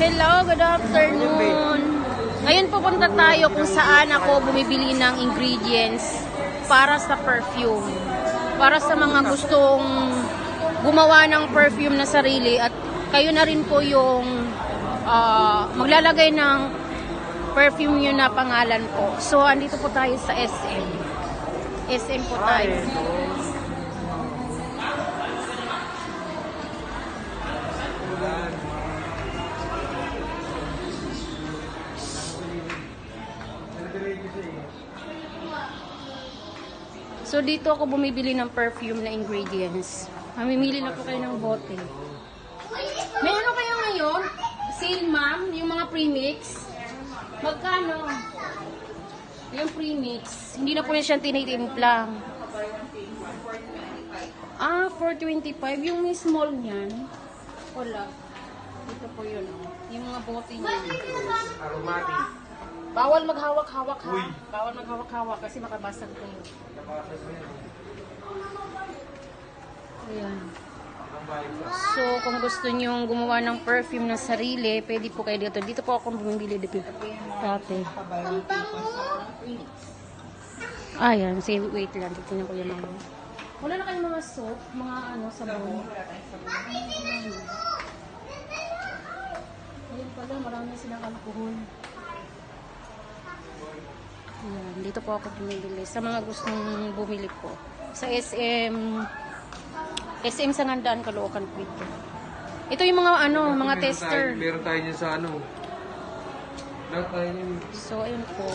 Hello, good afternoon. Ngayon pupunta tayo kung saan ako bumibili ng ingredients para sa perfume. Para sa mga gustong gumawa ng perfume na sarili at kayo na rin po yung maglalagay ng perfume yun na pangalan po. So, andito po tayo sa SM. SM po tayo. So, dito ako bumibili ng perfume na ingredients. Mamimili na po kayo ng bote. May ano kayo ngayon? Sale, ma'am? Yung mga premix? Magkano? Yung premix. Hindi na po na siyang tinitimplang. Ah, 425. Yung may small niyan. Wala. Dito po yun. Yung mga bote niyan. Aromatic. Bawal maghawak-hawak ha. Bawal maghawak-hawak kasi makabasag ko yun. Ayan. So, kung gusto nyo gumawa ng perfume ng sarili, pwede po kayo dito. Dito po ako bumibili dito. Dati. Ayan. Say, wait lang. Tignan ko yung mga. Wala na kayong mga soap, mga sabon. Ayun pala, marami silang alcohol. Ayan, dito po ako bumibili. Sa mga gustong bumili po. Sa SM Sangandaan, Caloocan po ito. Ito yung mga mga tester. Meron tayo niya sa Lahat tayo niya. So, ayun po.